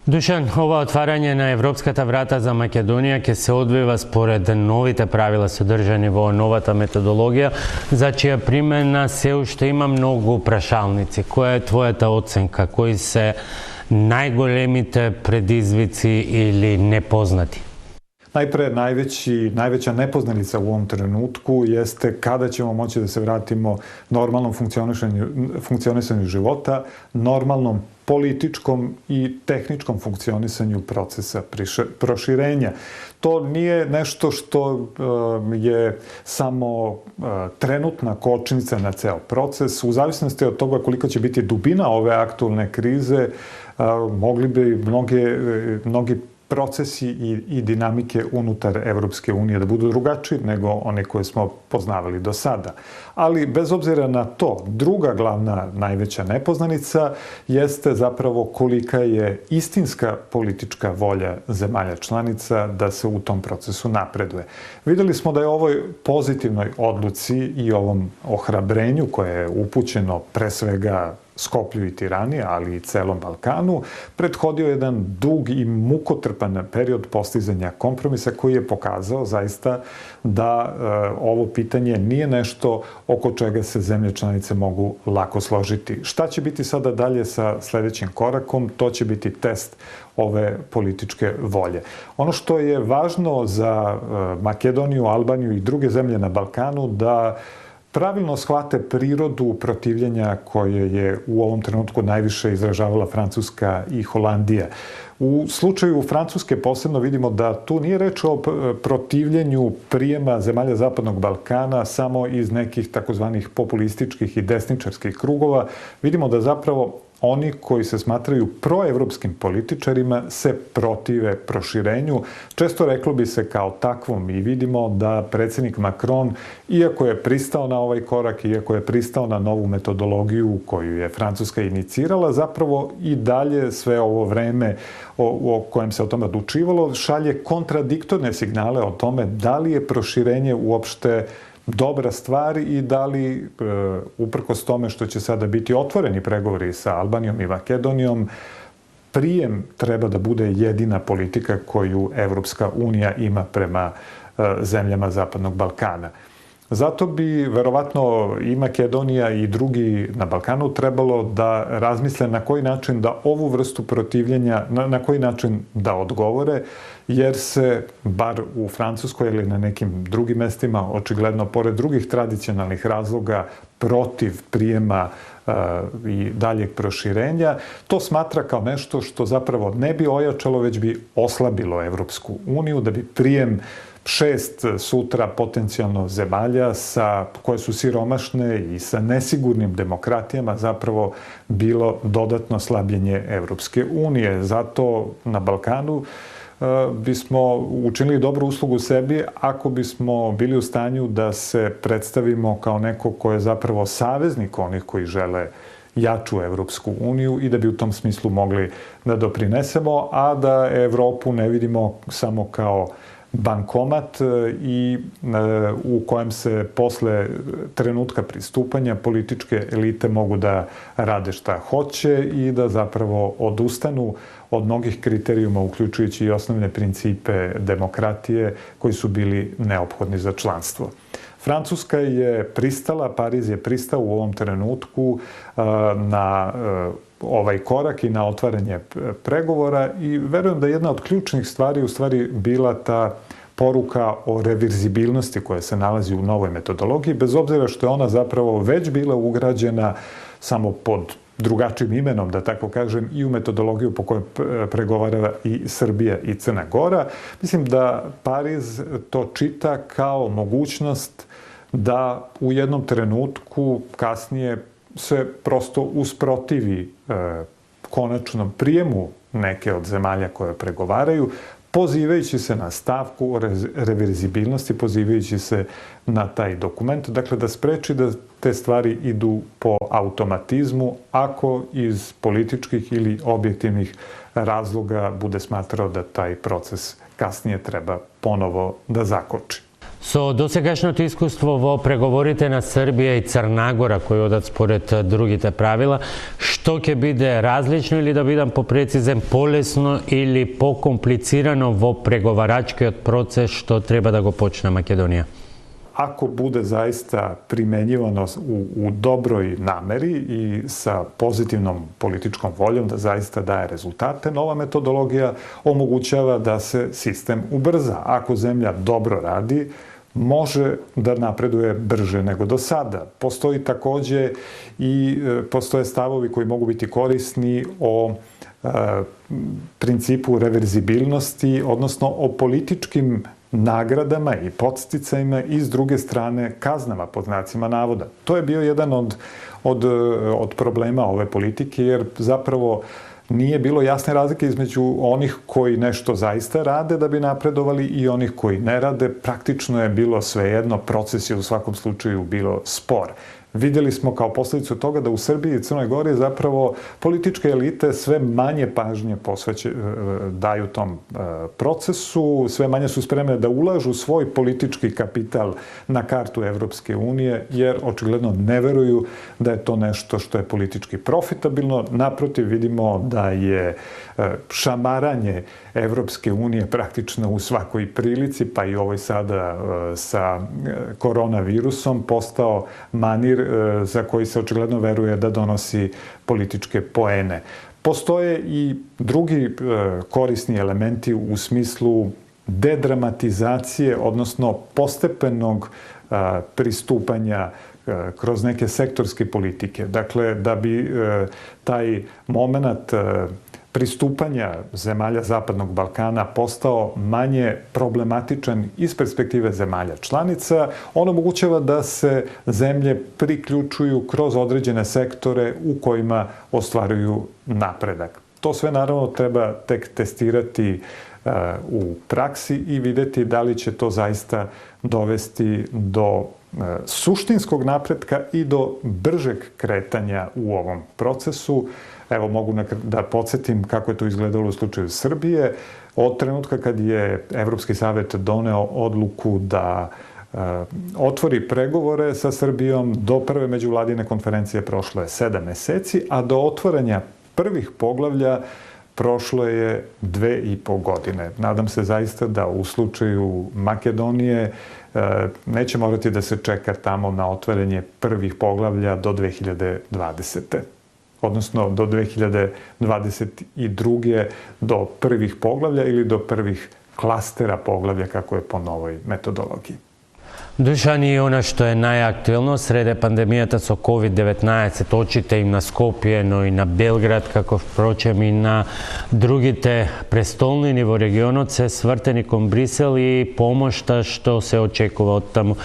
Dušan, ова отварање на европската врата за Македонија ќе се одвива според новите правила содржани во новата методологија, за чија примена се уште има многу прашалници. Која е твојата оценка? Кои се најголемите предизвици или непознати? Najpre, najveća nepoznanica u ovom trenutku jeste kada ćemo moći da se vratimo normalnom funkcionisanju života, normalnom političkom i tehničkom funkcionisanju procesa proširenja. To nije nešto što je samo trenutna kočnica na ceo proces. U zavisnosti od toga koliko će biti dubina ove aktualne krize, mogli bi mnogi procesi i dinamike unutar Evropske unije da budu drugačiji nego one koje smo poznavali do sada. Ali bez obzira na to, druga glavna najveća nepoznanica jeste zapravo kolika je istinska politička volja zemalja članica da se u tom procesu napreduje. Videli smo da je ovoj pozitivnoj odluci i ovom ohrabrenju koje je upućeno pre svega Skoplju i Tirani, ali i celom Balkanu, prethodio jedan dug i mukotrpan period postizanja kompromisa koji je pokazao zaista da ovo pitanje nije nešto oko čega se zemlje članice mogu lako složiti. Šta će biti sada dalje sa sledećim korakom? To će biti test ove političke volje. Ono što je važno za Makedoniju, Albaniju i druge zemlje na Balkanu da pravilno shvate prirodu protivljenja koje je u ovom trenutku najviše izražavala Francuska i Holandija. U slučaju Francuske posebno vidimo da tu nije reč o protivljenju prijema zemalja Zapadnog Balkana samo iz nekih takozvanih populističkih i desničarskih krugova. Vidimo da zapravo oni koji se smatraju proevropskim političarima se protive proširenju. Često reklo bi se kao takvom i vidimo da predsjednik Macron, iako je pristao na ovaj korak, iako je pristao na novu metodologiju koju je Francuska inicirala, zapravo i dalje sve ovo vreme o kojem se o tome odlučivalo šalje kontradiktorne signale o tome da li je proširenje uopšte dobra stvar i da li, uprkos tome što će sada biti otvoreni pregovori sa Albanijom i Makedonijom, prijem treba da bude jedina politika koju Evropska unija ima prema zemljama Zapadnog Balkana. Zato bi verovatno i Makedonija i drugi na Balkanu trebalo da razmisle na koji način da ovu vrstu protivljenja, na koji način da odgovore, jer se, bar u Francuskoj ili na nekim drugim mestima, očigledno, pored drugih tradicionalnih razloga protiv prijema i daljeg proširenja, to smatra kao nešto što zapravo ne bi ojačalo, već bi oslabilo Evropsku uniju, da bi prijem 6 sutra potencijalno zemalja koje su siromašne i sa nesigurnim demokratijama zapravo bilo dodatno slabljenje Evropske unije. Zato na Balkanu bismo učinili dobru uslugu sebi ako bismo bili u stanju da se predstavimo kao neko ko je zapravo saveznik onih koji žele jaču Evropsku uniju i da bi u tom smislu mogli da doprinesemo, a da Evropu ne vidimo samo kao bankomat i u kojem se posle trenutka pristupanja političke elite mogu da rade šta hoće i da zapravo odustanu od mnogih kriterijuma, uključujući i osnovne principe demokratije koji su bili neophodni za članstvo. Francuska je pristala, Pariz je pristao u ovom trenutku na ovaj korak i na otvaranje pregovora i verujem da je jedna od ključnih stvari u stvari bila ta poruka o reverzibilnosti koja se nalazi u novoj metodologiji, bez obzira što je ona zapravo već bila ugrađena samo pod drugačijim imenom, da tako kažem, i u metodologiju po kojoj pregovara i Srbija i Crna Gora. Mislim da Pariz to čita kao mogućnost da u jednom trenutku kasnije se prosto usprotivi konačnom prijemu neke od zemalja koje pregovaraju, pozivajući se na stavku o reverzibilnosti, pozivajući se na taj dokument, dakle da spreči da te stvari idu po automatizmu ako iz političkih ili objektivnih razloga bude smatrao da taj proces kasnije treba ponovo da zakoči. Со досегашното искуство во преговорите на Србија и Црна Гора, кои одат според другите правила, што ќе биде различно или да бидам попрецизен, полесно или покомплицирано во преговарачкиот процес што треба да го почне Македонија? Ako bude zaista primenjivano u dobroj nameri i sa pozitivnom političkom voljom da zaista daje rezultate, nova metodologija omogućava da se sistem ubrza. Ako zemlja dobro radi, može da napreduje brže nego do sada. Postoji takođe i postoje stavovi koji mogu biti korisni o principu reverzibilnosti, odnosno o političkim nagradama i podsticajima i s druge strane kaznama pod znacima navoda. To je bio jedan od problema ove politike, jer zapravo nije bilo jasne razlike između onih koji nešto zaista rade da bi napredovali i onih koji ne rade. Praktično je bilo svejedno, proces je u svakom slučaju bilo spor. Vidjeli smo kao posljedicu toga da u Srbiji i Crnoj Gori zapravo političke elite sve manje pažnje daju tom procesu, sve manje su spremne da ulažu svoj politički kapital na kartu Evropske unije, jer očigledno ne veruju da je to nešto što je politički profitabilno. Naprotiv, vidimo da je šamaranje Evropske unije praktično u svakoj prilici, pa i ovoj sada sa koronavirusom, postao manir za koji se očigledno veruje da donosi političke poene. Postoje i drugi korisni elementi u smislu dedramatizacije, odnosno postepenog pristupanja kroz neke sektorske politike. Dakle, da bi taj moment pristupanja zemalja Zapadnog Balkana postao manje problematičan iz perspektive zemalja članica, on omogućava da se zemlje priključuju kroz određene sektore u kojima ostvaruju napredak. To sve naravno treba tek testirati u praksi i videti da li će to zaista dovesti do suštinskog napretka i do bržeg kretanja u ovom procesu. Evo, mogu da podsjetim kako je to izgledalo u slučaju Srbije. Od trenutka kad je Evropski savet doneo odluku da otvori pregovore sa Srbijom, do prve međuvladine konferencije prošlo je 7 meseci, a do otvaranja prvih poglavlja prošlo je 2,5 godine. Nadam se zaista da u slučaju Makedonije neće morati da se čeka tamo na otvaranje prvih poglavlja do 2020. Odnosno do 2022. do prvih poglavlja ili do prvih klastera poglavlja, kako je po novoj metodologiji. Dušan, i ono što je najaktuelno srede pandemijata со COVID-19, очите им на Скопје, но и на Белград, како впрочем и на другите престолнини во регионот, се свртени кон Брисел и помошта што се очекува од таму.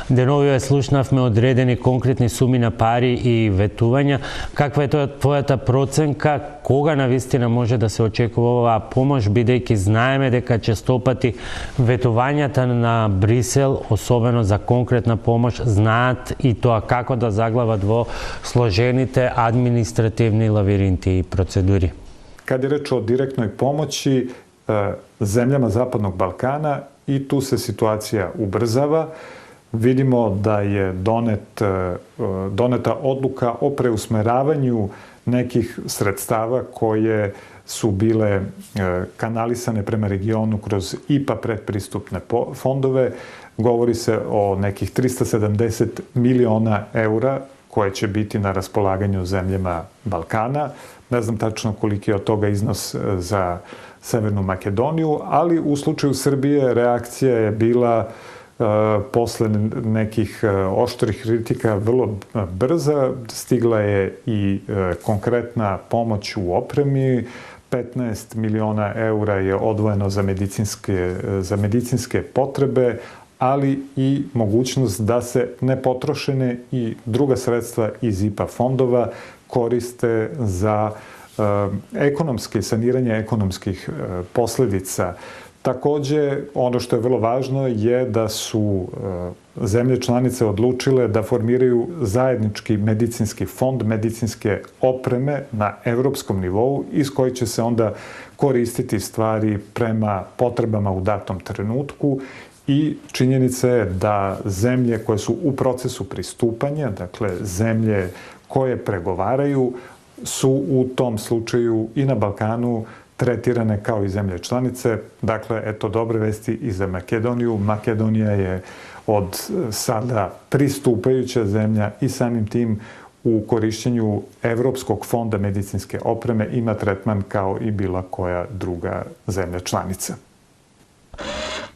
Деновиве слушнавме одредени конкретни суми на пари и ветувања. Каква е твојата проценка? Кога навистина може да се очекува оваа помош, бидејќи знаеме дека честопати ветувањата на Брисел, особено за конкретна помош, знаат и тоа како да заглават во сложените административни лавиринти и процедури. Kad je reč o direktnoj pomoći zemljama Zapadnog Balkana, i tu se situacija ubrzava. Vidimo da je doneta odluka o preusmeravanju nekih sredstava koje su bile kanalisane prema regionu kroz IPA predpristupne fondove. Govori se o nekih 370 miliona eura koje će biti na raspolaganju zemljama Balkana. Ne znam tačno koliki je od toga iznos za Severnu Makedoniju, ali u slučaju Srbije reakcija je bila posle nekih oštrih kritika vrlo brza. Stigla je i konkretna pomoć u opremi. 15 miliona eura je odvojeno za medicinske potrebe, ali i mogućnost da se nepotrošene i druga sredstva iz IPA fondova koriste za saniranje ekonomskih posledica. Takođe, ono što je vrlo važno je da su zemlje članice odlučile da formiraju zajednički medicinski fond medicinske opreme na evropskom nivou, iz koji će se onda koristiti stvari prema potrebama u datom trenutku. I činjenica je da zemlje koje su u procesu pristupanja, dakle zemlje koje pregovaraju, su u tom slučaju i na Balkanu tretirane kao i zemlje članice. Dakle, eto dobre vesti i za Makedoniju. Makedonija je od sada pristupajuća zemlja i samim tim u korišćenju Evropskog fonda medicinske opreme ima tretman kao i bila koja druga zemlja članica.